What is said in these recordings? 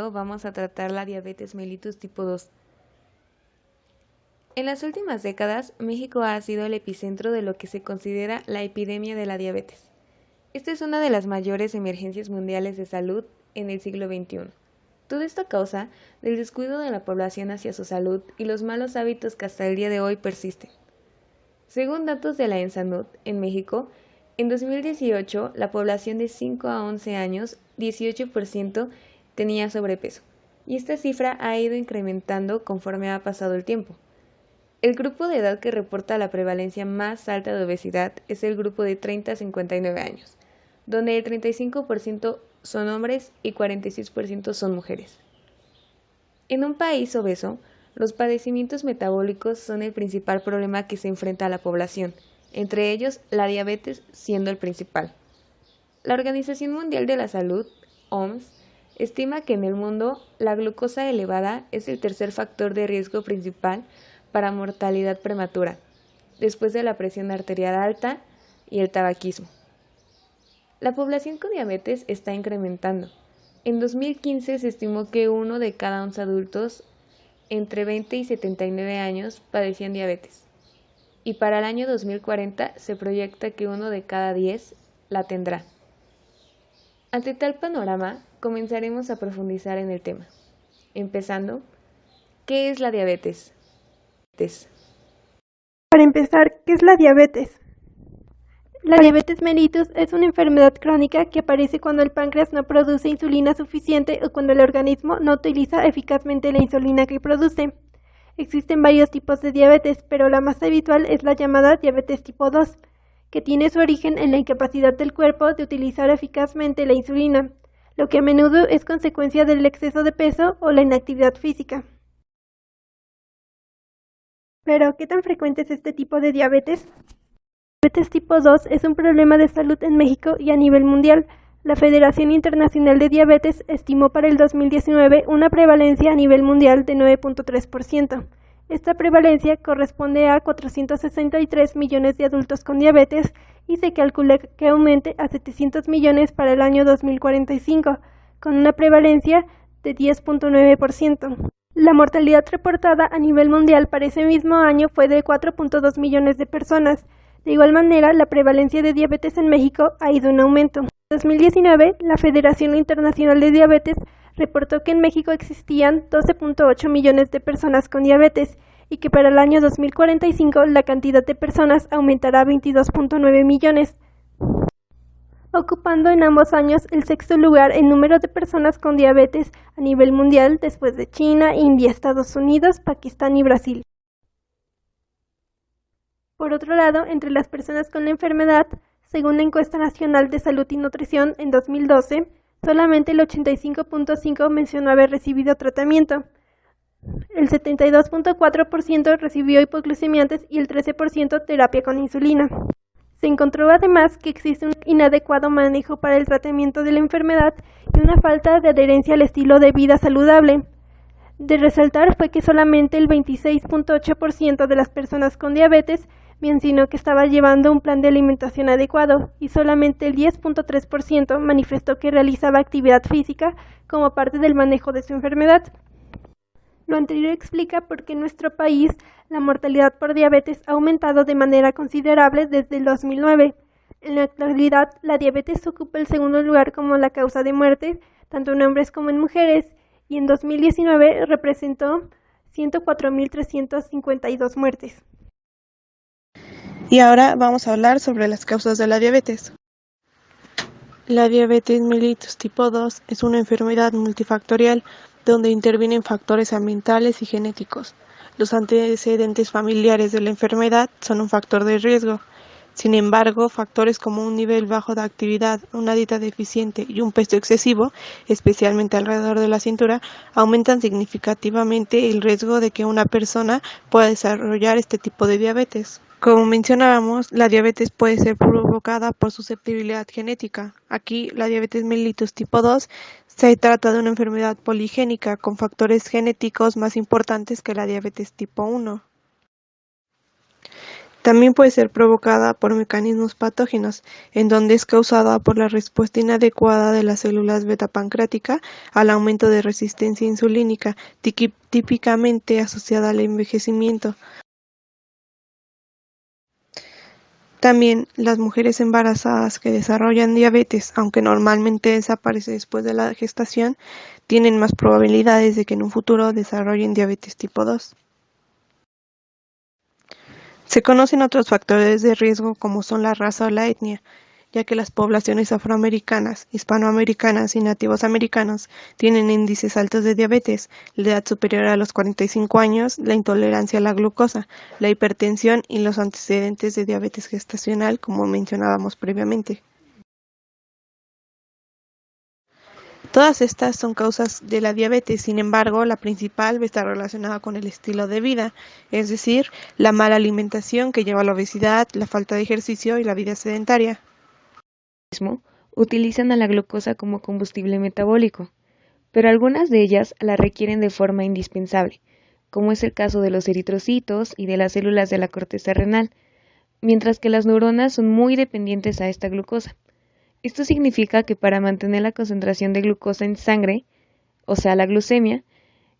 video vamos a tratar la diabetes mellitus tipo 2. En las últimas décadas, México ha sido el epicentro de lo que se considera la epidemia de la diabetes. Esta es una de las mayores emergencias mundiales de salud en el siglo XXI. Todo esto a causa del descuido de la población hacia su salud y los malos hábitos que hasta el día de hoy persisten. Según datos de la ENSANUD, en México, en 2018, la población de 5 a 11 años, 18% tenía sobrepeso, y esta cifra ha ido incrementando conforme ha pasado el tiempo. El grupo de edad que reporta la prevalencia más alta de obesidad es el grupo de 30 a 59 años, donde el 35% son hombres y 46% son mujeres. En un país obeso, los padecimientos metabólicos son el principal problema que se enfrenta a la población, entre ellos la diabetes siendo el principal. La Organización Mundial de la Salud, OMS, estima que en el mundo la glucosa elevada es el tercer factor de riesgo principal para mortalidad prematura, después de la presión arterial alta y el tabaquismo. La población con diabetes está incrementando. En 2015 se estimó que 1 de cada 11 adultos entre 20 y 79 años padecían diabetes, y para el año 2040 se proyecta que 1 de cada 10 la tendrá. Ante tal panorama, comenzaremos a profundizar en el tema. Empezando, ¿qué es la diabetes? Para empezar, ¿qué es la diabetes? La diabetes mellitus es una enfermedad crónica que aparece cuando el páncreas no produce insulina suficiente o cuando el organismo no utiliza eficazmente la insulina que produce. Existen varios tipos de diabetes, pero la más habitual es la llamada diabetes tipo 2, que tiene su origen en la incapacidad del cuerpo de utilizar eficazmente la insulina, lo que a menudo es consecuencia del exceso de peso o la inactividad física. Pero, ¿qué tan frecuente es este tipo de diabetes? La diabetes tipo 2 es un problema de salud en México y a nivel mundial. La Federación Internacional de Diabetes estimó para el 2019 una prevalencia a nivel mundial de 9.3%. Esta prevalencia corresponde a 463 millones de adultos con diabetes y se calcula que aumente a 700 millones para el año 2045, con una prevalencia de 10.9%. La mortalidad reportada a nivel mundial para ese mismo año fue de 4.2 millones de personas. De igual manera, la prevalencia de diabetes en México ha ido en aumento. En 2019, la Federación Internacional de Diabetes reportó que en México existían 12.8 millones de personas con diabetes y que para el año 2045 la cantidad de personas aumentará a 22.9 millones, ocupando en ambos años el sexto lugar en número de personas con diabetes a nivel mundial después de China, India, Estados Unidos, Pakistán y Brasil. Por otro lado, entre las personas con la enfermedad, según la Encuesta Nacional de Salud y Nutrición en 2012, solamente el 85.5% mencionó haber recibido tratamiento. El 72.4% recibió hipoglucemiantes y el 13% terapia con insulina. Se encontró además que existe un inadecuado manejo para el tratamiento de la enfermedad y una falta de adherencia al estilo de vida saludable. De resaltar fue que solamente el 26.8% de las personas con diabetes mencionó que estaba llevando un plan de alimentación adecuado y solamente el 10.3% manifestó que realizaba actividad física como parte del manejo de su enfermedad. Lo anterior explica por qué en nuestro país la mortalidad por diabetes ha aumentado de manera considerable desde el 2009. En la actualidad, la diabetes ocupa el segundo lugar como la causa de muerte, tanto en hombres como en mujeres, y en 2019 representó 104.352 muertes. Y ahora vamos a hablar sobre las causas de la diabetes. La diabetes mellitus tipo 2 es una enfermedad multifactorial donde intervienen factores ambientales y genéticos. Los antecedentes familiares de la enfermedad son un factor de riesgo. Sin embargo, factores como un nivel bajo de actividad, una dieta deficiente y un peso excesivo, especialmente alrededor de la cintura, aumentan significativamente el riesgo de que una persona pueda desarrollar este tipo de diabetes. Como mencionábamos, la diabetes puede ser provocada por susceptibilidad genética. Aquí, la diabetes mellitus tipo 2 se trata de una enfermedad poligénica con factores genéticos más importantes que la diabetes tipo 1. También puede ser provocada por mecanismos patógenos, en donde es causada por la respuesta inadecuada de las células beta pancreática al aumento de resistencia insulínica, típicamente asociada al envejecimiento. También las mujeres embarazadas que desarrollan diabetes, aunque normalmente desaparece después de la gestación, tienen más probabilidades de que en un futuro desarrollen diabetes tipo 2. Se conocen otros factores de riesgo como son la raza o la etnia, ya que las poblaciones afroamericanas, hispanoamericanas y nativos americanos tienen índices altos de diabetes, la edad superior a los 45 años, la intolerancia a la glucosa, la hipertensión y los antecedentes de diabetes gestacional, como mencionábamos previamente. Todas estas son causas de la diabetes, sin embargo, la principal está relacionada con el estilo de vida, es decir, la mala alimentación que lleva a la obesidad, la falta de ejercicio y la vida sedentaria. Utilizan a la glucosa como combustible metabólico, pero algunas de ellas la requieren de forma indispensable, como es el caso de los eritrocitos y de las células de la corteza renal, mientras que las neuronas son muy dependientes a esta glucosa. Esto significa que para mantener la concentración de glucosa en sangre, o sea, la glucemia,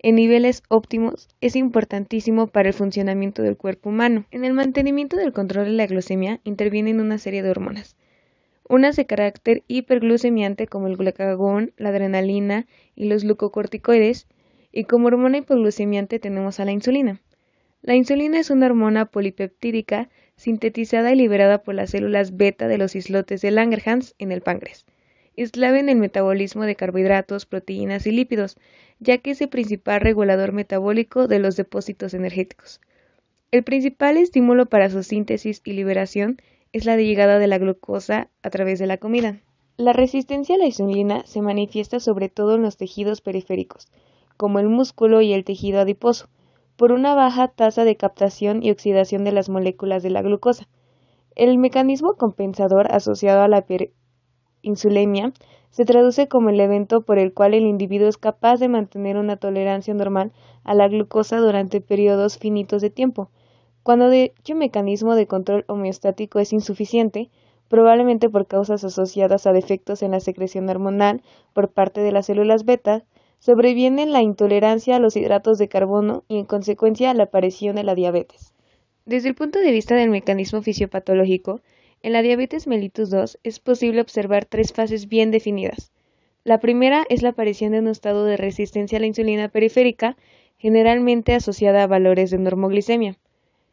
en niveles óptimos es importantísimo para el funcionamiento del cuerpo humano. En el mantenimiento del control de la glucemia intervienen una serie de hormonas, unas de carácter hiperglucemiante como el glucagón, la adrenalina y los glucocorticoides, y como hormona hipoglucemiante tenemos a la insulina. La insulina es una hormona polipeptídica sintetizada y liberada por las células beta de los islotes de Langerhans en el páncreas. Es clave en el metabolismo de carbohidratos, proteínas y lípidos, ya que es el principal regulador metabólico de los depósitos energéticos. El principal estímulo para su síntesis y liberación es la llegada de la glucosa a través de la comida. La resistencia a la insulina se manifiesta sobre todo en los tejidos periféricos, como el músculo y el tejido adiposo, por una baja tasa de captación y oxidación de las moléculas de la glucosa. El mecanismo compensador asociado a la hiperinsulemia se traduce como el evento por el cual el individuo es capaz de mantener una tolerancia normal a la glucosa durante periodos finitos de tiempo. Cuando dicho mecanismo de control homeostático es insuficiente, probablemente por causas asociadas a defectos en la secreción hormonal por parte de las células beta, sobreviene la intolerancia a los hidratos de carbono y en consecuencia la aparición de la diabetes. Desde el punto de vista del mecanismo fisiopatológico, en la diabetes mellitus 2 es posible observar tres fases bien definidas. La primera es la aparición de un estado de resistencia a la insulina periférica, generalmente asociada a valores de normoglicemia.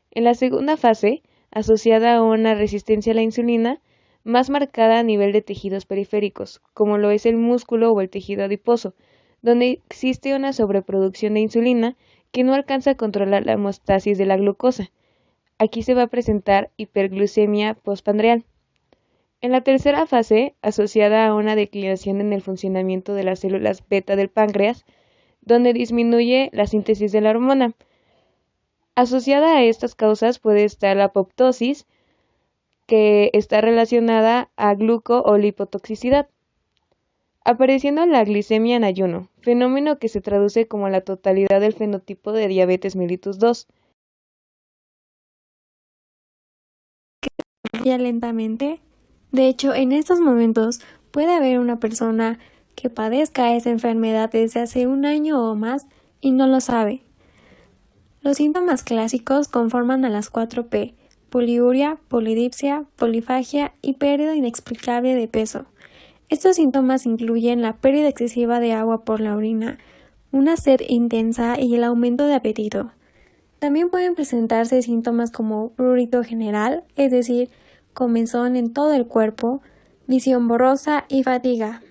En la segunda fase, asociada a una resistencia a la insulina, más marcada a nivel de tejidos periféricos, como lo es el músculo o el tejido adiposo, donde existe una sobreproducción de insulina que no alcanza a controlar la hemostasis de la glucosa. Aquí se va a presentar hiperglucemia postprandial. En la tercera fase, asociada a una declinación en el funcionamiento de las células beta del páncreas, donde disminuye la síntesis de la hormona. Asociada a estas causas puede estar la apoptosis, que está relacionada a gluco o lipotoxicidad, apareciendo la glicemia en ayuno, fenómeno que se traduce como la totalidad del fenotipo de diabetes mellitus 2. Ya lentamente. De hecho, en estos momentos puede haber una persona que padezca esa enfermedad desde hace un año o más y no lo sabe. Los síntomas clásicos conforman a las 4P: poliuria, polidipsia, polifagia y pérdida inexplicable de peso. Estos síntomas incluyen la pérdida excesiva de agua por la orina, una sed intensa y el aumento de apetito. También pueden presentarse síntomas como prurito general, es decir, comezón en todo el cuerpo, visión borrosa y fatiga.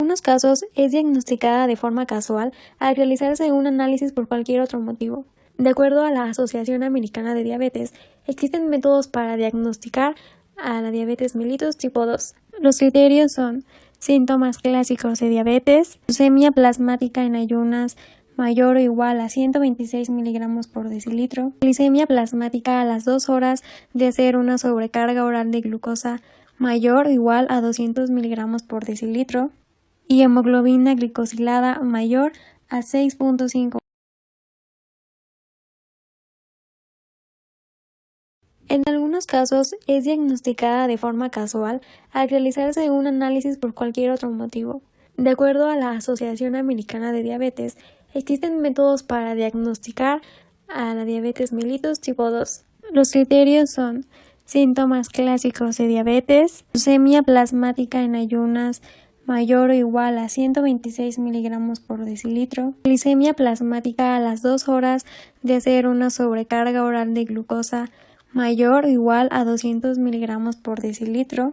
En algunos casos es diagnosticada de forma casual al realizarse un análisis por cualquier otro motivo. De acuerdo a la Asociación Americana de Diabetes, existen métodos para diagnosticar a la diabetes mellitus tipo 2. Los criterios son síntomas clásicos de diabetes, glucemia plasmática en ayunas mayor o igual a 126 miligramos por decilitro, glicemia plasmática a las 2 horas de hacer una sobrecarga oral de glucosa mayor o igual a 200 miligramos por decilitro, y hemoglobina glicosilada mayor a 6.5 En algunos casos es diagnosticada de forma casual al realizarse un análisis por cualquier otro motivo. De acuerdo a la Asociación Americana de Diabetes, existen métodos para diagnosticar a la diabetes mellitus tipo 2. Los criterios son síntomas clásicos de diabetes, glucemia plasmática en ayunas mayor o igual a 126 miligramos por decilitro, glicemia plasmática a las 2 horas de hacer una sobrecarga oral de glucosa mayor o igual a 200 miligramos por decilitro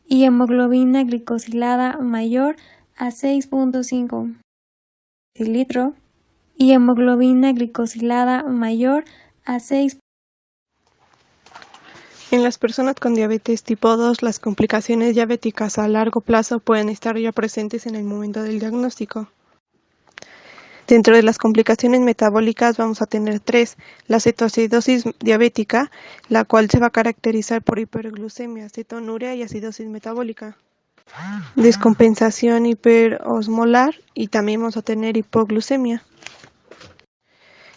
y hemoglobina glicosilada mayor a 6.5 decilitro y hemoglobina glicosilada mayor a 6. En las personas con diabetes tipo 2, las complicaciones diabéticas a largo plazo pueden estar ya presentes en el momento del diagnóstico. Dentro de las complicaciones metabólicas vamos a tener 3. La cetoacidosis diabética, la cual se va a caracterizar por hiperglucemia, cetonuria y acidosis metabólica. Descompensación hiperosmolar y también vamos a tener hipoglucemia.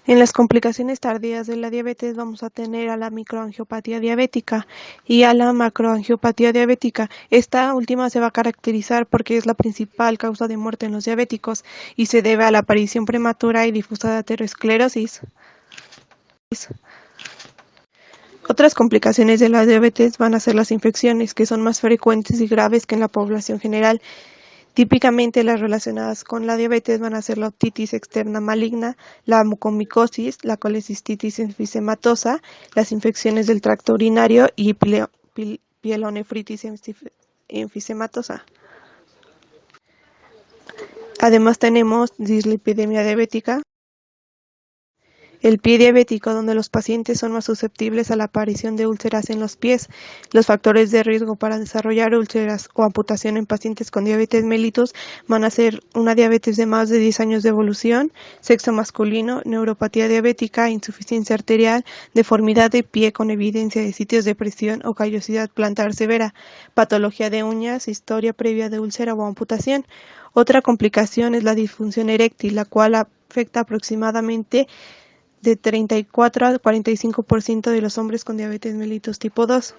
En las complicaciones tardías de la diabetes vamos a tener a la microangiopatía diabética y a la macroangiopatía diabética. Esta última se va a caracterizar porque es la principal causa de muerte en los diabéticos y se debe a la aparición prematura y difusa de aterosclerosis. Otras complicaciones de la diabetes van a ser las infecciones, que son más frecuentes y graves que en la población general. Típicamente las relacionadas con la diabetes van a ser la otitis externa maligna, la mucomicosis, la colecistitis enfisematosa, las infecciones del tracto urinario y pielonefritis enfisematosa. Además tenemos dislipidemia diabética, el pie diabético, donde los pacientes son más susceptibles a la aparición de úlceras en los pies. Los factores de riesgo para desarrollar úlceras o amputación en pacientes con diabetes mellitus van a ser una diabetes de más de 10 años de evolución, sexo masculino, neuropatía diabética, insuficiencia arterial, deformidad de pie con evidencia de sitios de presión o callosidad plantar severa, patología de uñas, historia previa de úlcera o amputación. Otra complicación es la disfunción eréctil, la cual afecta aproximadamente de 34 al 45% de los hombres con diabetes mellitus tipo 2.